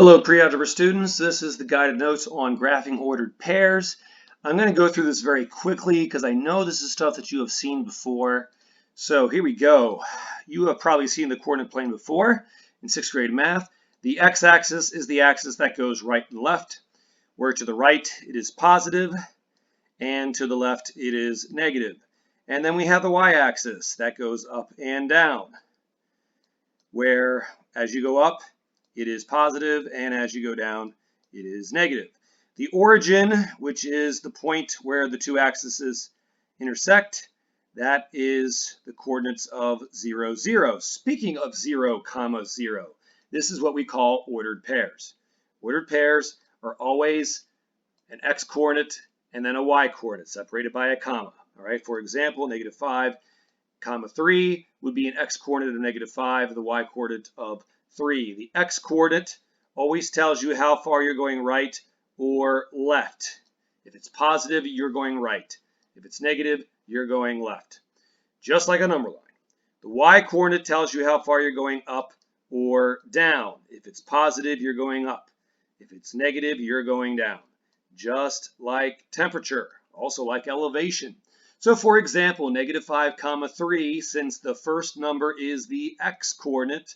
Hello, pre-algebra students. This is the guided notes on graphing ordered pairs. I'm going to go through this very quickly because I know this is stuff that you have seen before. So here we go. You have probably seen the coordinate plane before in 6th grade math. The x-axis is the axis that goes right and left, where to the right it is positive and to the left it is negative. And then we have the y-axis that goes up and down, where as you go up it is positive, and as you go down, it is negative. The origin, which is the point where the two axes intersect, that is the coordinates of 0, 0. Speaking of 0, 0, this is what we call ordered pairs. Ordered pairs are always an x-coordinate and then a y-coordinate separated by a comma. All right. For example, -5, 3 would be an x-coordinate of -5, the y-coordinate of 3. The x-coordinate always tells you how far you're going right or left. If it's positive, you're going right. If it's negative, you're going left. Just like a number line. The y-coordinate tells you how far you're going up or down. If it's positive, you're going up. If it's negative, you're going down. Just like temperature, also like elevation. So for example, -5, 3, since the first number is the x-coordinate,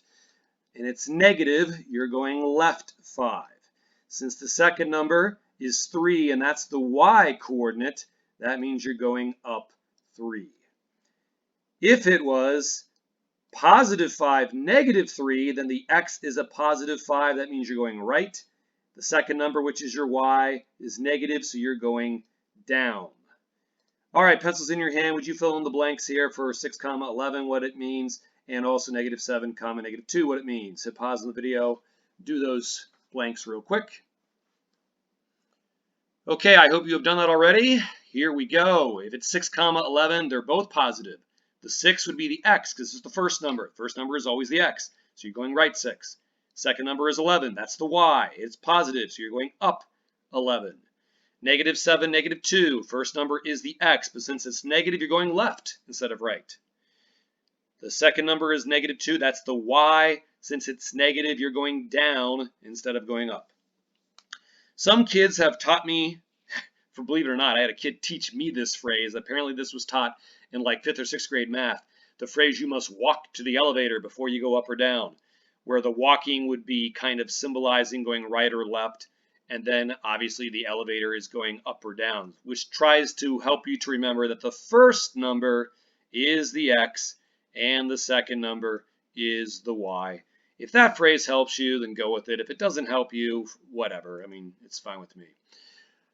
and it's negative, you're going left 5. Since the second number is 3 and that's the y-coordinate, that means you're going up 3. If it was +5, -3, then the x is a +5. That means you're going right. The second number, which is your y, is negative, so you're going down. All right, pencils in your hand. Would you fill in the blanks here for 6, 11, what it means? And also -7, -2, what it means. Hit pause on the video, do those blanks real quick. Okay, I hope you have done that already. Here we go. If it's 6, 11, they're both positive. The 6 would be the x because it's the first number. First number is always the x, so you're going right 6. Second number is 11. That's the y. It's positive, so you're going up 11. -7, -2. First number is the x, but since it's negative, you're going left instead of right. The second number is -2. That's the y. Since it's negative, you're going down instead of going up. Some kids have taught me, for believe it or not, I had a kid teach me this phrase. Apparently this was taught in like 5th or 6th grade math. The phrase, you must walk to the elevator before you go up or down, where the walking would be kind of symbolizing going right or left. And then obviously the elevator is going up or down, which tries to help you to remember that the first number is the x and the second number is the y. If that phrase helps you, then go with it. If it doesn't help you, whatever. I mean, it's fine with me.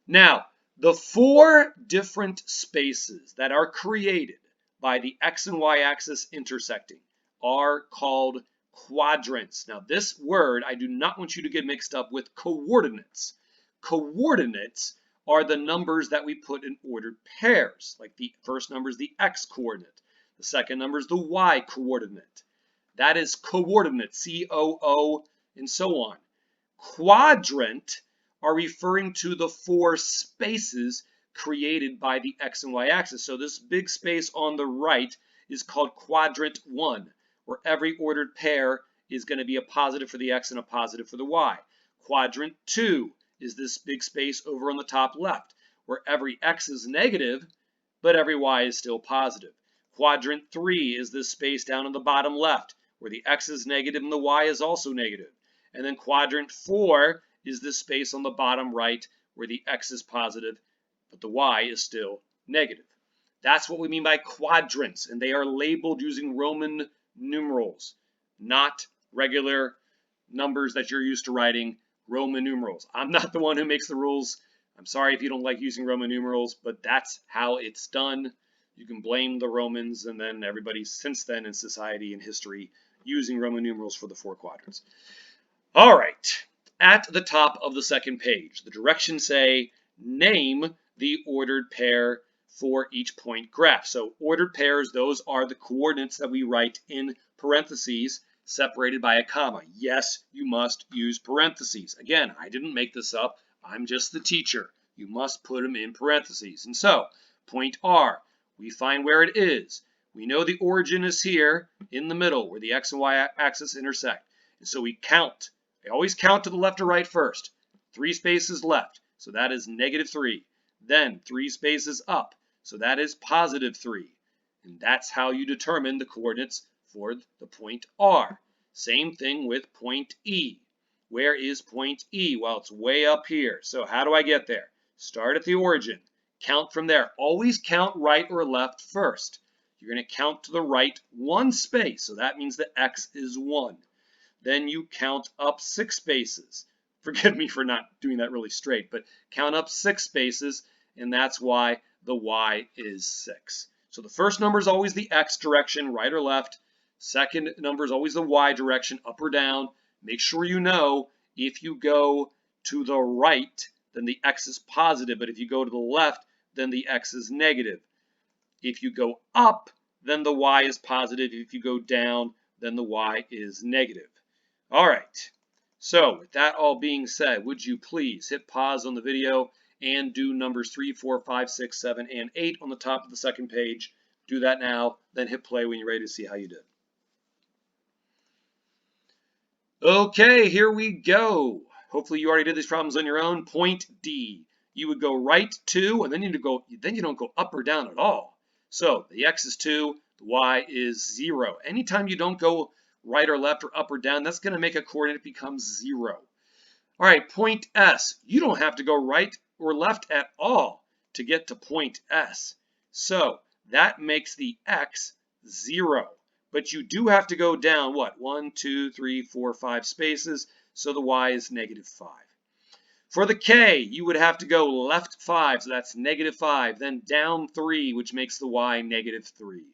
Now, the 4 different spaces that are created by the x and y axis intersecting are called quadrants. Now, this word, I do not want you to get mixed up with coordinates. Coordinates are the numbers that we put in ordered pairs. Like the first number is the x-coordinate. The second number is the y-coordinate. That is coordinate, C-O-O, and so on. Quadrant are referring to the 4 spaces created by the x and y axis. So this big space on the right is called quadrant 1, where every ordered pair is going to be a positive for the x and a positive for the y. Quadrant 2 is this big space over on the top left, where every x is negative, but every y is still positive. Quadrant 3 is this space down on the bottom left, where the x is negative and the y is also negative. And then quadrant 4 is this space on the bottom right, where the x is positive, but the y is still negative. That's what we mean by quadrants, and they are labeled using Roman numerals, not regular numbers that you're used to writing, Roman numerals. I'm not the one who makes the rules. I'm sorry if you don't like using Roman numerals, but that's how it's done. You can blame the Romans and then everybody since then in society and history using Roman numerals for the 4 quadrants. All right, at the top of the second page, the directions say, name the ordered pair for each point graph. So ordered pairs, those are the coordinates that we write in parentheses separated by a comma. Yes, you must use parentheses. Again, I didn't make this up. I'm just the teacher. You must put them in parentheses. And so, point R, we find where it is. We know the origin is here in the middle where the x and y axis intersect. And so we count I always count to the left or right first. 3 spaces left, so that is -3. Then 3 spaces up, so that is +3. And that's how you determine the coordinates for the point R. Same thing with point E. Where is point E? Well, it's way up here. So how do I get there? Start at the origin. Count from there. Always count right or left first. You're going to count to the right 1 space, so that means that X is 1. Then you count up 6 spaces. Forgive me for not doing that really straight, but count up 6 spaces, and that's why the Y is 6. So the first number is always the X direction, right or left. Second number is always the Y direction, up or down. Make sure you know if you go to the right, then the X is positive, but if you go to the left, then the X is negative. If you go up, then the Y is positive. If you go down, then the Y is negative. All right. So with that all being said, would you please hit pause on the video and do numbers 3, 4, 5, 6, 7, and 8 on the top of the second page. Do that now, then hit play when you're ready to see how you did. Okay, here we go. Hopefully you already did these problems on your own. Point D. You would go right 2, and then you don't go up or down at all. So the X is 2, the Y is 0. Anytime you don't go right or left or up or down, that's going to make a coordinate become 0. All right, point S. You don't have to go right or left at all to get to point S. So that makes the X 0. But you do have to go down, what, 1, 2, 3, 4, 5 spaces, so the Y is -5. For the K, you would have to go left 5, so that's -5, then down 3, which makes the Y -3.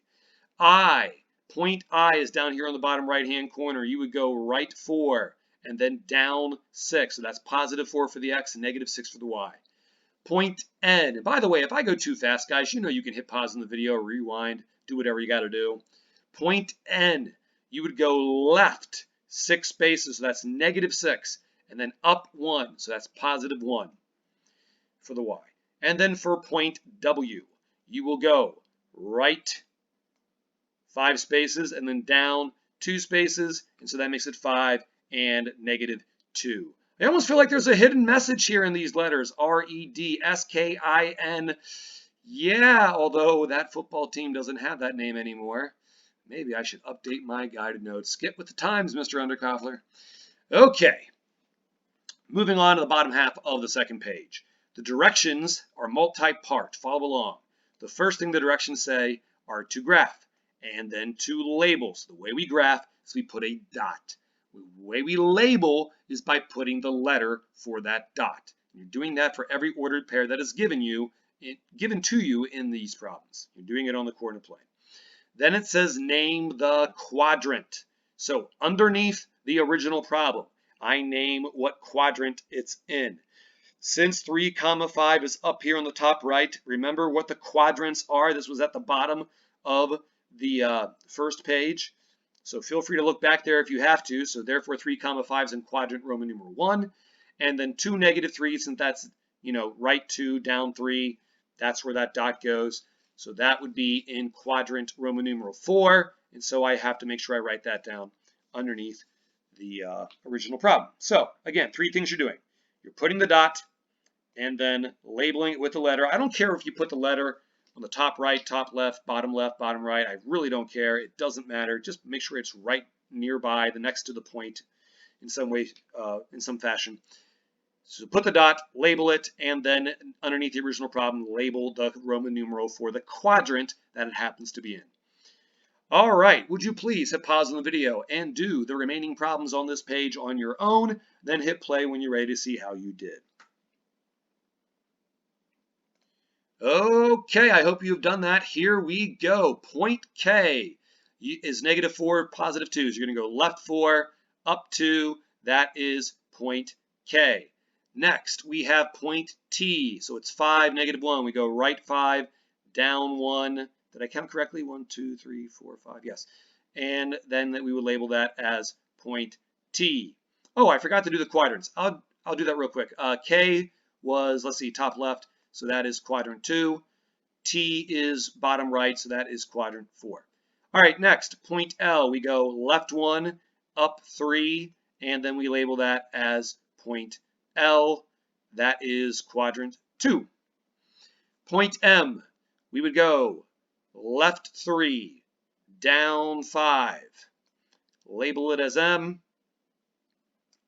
Point I is down here on the bottom right-hand corner. You would go right 4, and then down 6, so that's +4 for the X and -6 for the Y. Point N, and by the way, if I go too fast, guys, you know you can hit pause on the video, rewind, do whatever you got to do. Point N, you would go left 6 spaces, so that's -6, and then up 1, so that's +1 for the Y. And then for point W, you will go right 5 spaces, and then down 2 spaces, and so that makes it 5 and -2. I almost feel like there's a hidden message here in these letters, R-E-D-S-K-I-N. Yeah, although that football team doesn't have that name anymore. Maybe I should update my guided notes. Get with the times, Mr. Underkoffler. Okay, moving on to the bottom half of the second page. The directions are multi-part. Follow along. The first thing the directions say are to graph and then to label. So the way we graph is we put a dot. The way we label is by putting the letter for that dot. You're doing that for every ordered pair that is given to you in these problems. You're doing it on the coordinate plane. Then it says name the quadrant. So underneath the original problem, I name what quadrant it's in. Since 3, 5 is up here on the top right, remember what the quadrants are? This was at the bottom of the first page. So feel free to look back there if you have to. So therefore 3, 5 is in quadrant Roman numeral 1. And then 2, -3, since that's, right 2, down 3, that's where that dot goes. So that would be in quadrant Roman numeral 4. And so I have to make sure I write that down underneath the original problem. So again, 3 things you're doing. You're putting the dot and then labeling it with the letter. I don't care if you put the letter on the top right, top left, bottom right. I really don't care. It doesn't matter. Just make sure it's right nearby, the next to the point in some way, in some fashion. So put the dot, label it, and then underneath the original problem, label the Roman numeral for the quadrant that it happens to be in. All right, would you please hit pause on the video and do the remaining problems on this page on your own, then hit play when you're ready to see how you did. Okay, I hope you've done that. Here we go. Point K is -4, +2. So you're going to go left 4, up 2. That is point K. Next, we have point T. So it's 5, -1. We go right 5, down 1. Did I count correctly? 1, 2, 3, 4, 5. Yes. And then we would label that as point T. Oh, I forgot to do the quadrants. I'll do that real quick. K was, let's see, top left. So that is quadrant 2. T is bottom right, so that is quadrant 4. All right, next, point L. We go left 1, up 3, and then we label that as point L. That is quadrant 2. Point M, we would go left 3, down 5. Label it as M,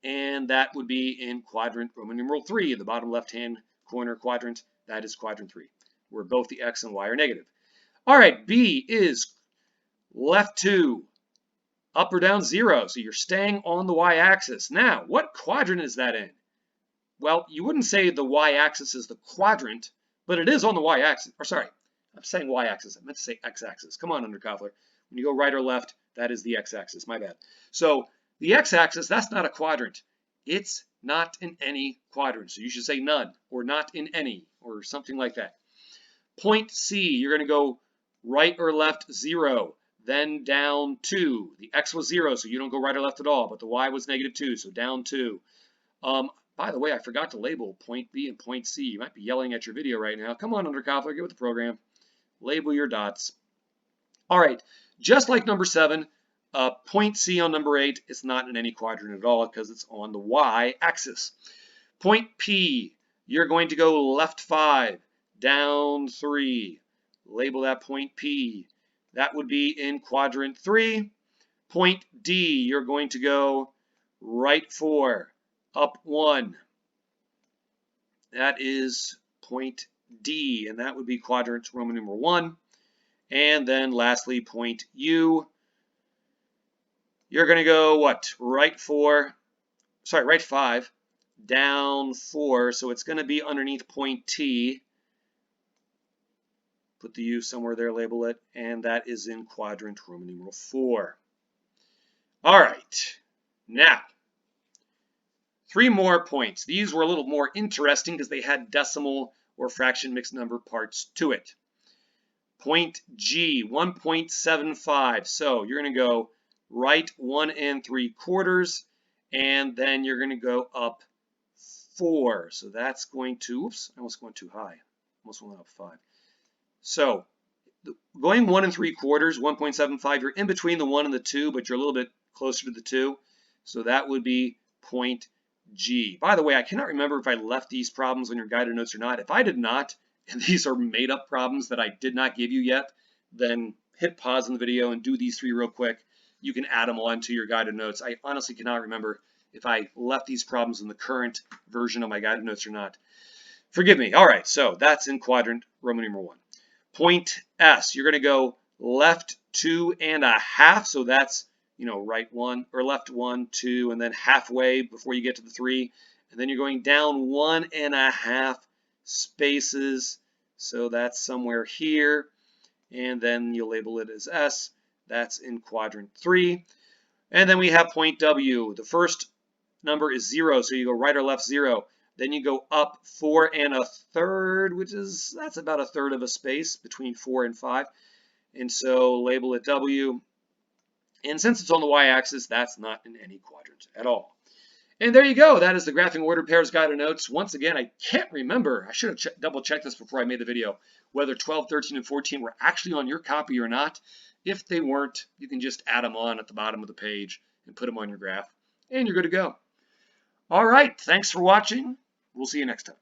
and that would be in quadrant Roman numeral 3, the bottom left-hand corner quadrant. That is quadrant 3, where both the x and y are negative. All right, B is left 2, up or down 0. So you're staying on the y-axis. Now, what quadrant is that in? Well, you wouldn't say the y-axis is the quadrant, but it is on the y-axis. Or sorry, I'm saying y-axis. I meant to say x-axis. Come on, Underkoffler. When you go right or left, that is the x-axis. My bad. So the x-axis, that's not a quadrant. It's not in any quadrant. So you should say none or not in any or something like that. Point C, you're going to go right or left 0, then down 2. The x was 0, so you don't go right or left at all, but the y was negative 2, so down 2. By the way, I forgot to label point B and point C. You might be yelling at your video right now. Come on, Underkoffler, get with the program. Label your dots. All right, just like number 7, point C on number 8 is not in any quadrant at all because it's on the y-axis. Point P, you're going to go left 5, down 3. Label that point P. That would be in quadrant 3. Point D, you're going to go right 4, up 1. That is point D, and that would be quadrant Roman numeral 1. And then lastly, point U, you're going to go what? Right 5, down 4. So it's going to be underneath point T. Put the U somewhere there, label it, and that is in quadrant Roman numeral 4. All right, now, 3 more points. These were a little more interesting because they had decimal or fraction mixed number parts to it. Point G, 1.75. So you're going to go right 1 3/4, and then you're going to go up 4. So that's going to, oops, I almost went too high. Almost went up 5. So going 1 3/4, 1.75, you're in between the 1 and the 2, but you're a little bit closer to the 2. So that would be point G. By the way, I cannot remember if I left these problems on your guided notes or not. If I did not, and these are made up problems that I did not give you yet, then hit pause on the video and do these 3 real quick. You can add them on to your guided notes. I honestly cannot remember if I left these problems in the current version of my guided notes or not. Forgive me. All right, so that's in quadrant Roman numeral 1. Point S, you're going to go left 2 1/2. So that's, right 1 or left 1, 2, and then halfway before you get to the 3. And then you're going down 1 1/2 spaces. So that's somewhere here. And then you'll label it as S. That's in quadrant 3. And then we have point W. The first number is 0, so you go right or left 0. Then you go up 4 1/3, that's about 1/3 of a space between 4 and 5. And so label it W. And since it's on the y-axis, that's not in any quadrant at all. And there you go. That is the Graphing Ordered Pairs Guided Notes. Once again, I can't remember. I should have double-checked this before I made the video, whether 12, 13, and 14 were actually on your copy or not. If they weren't, you can just add them on at the bottom of the page and put them on your graph, and you're good to go. All right. Thanks for watching. We'll see you next time.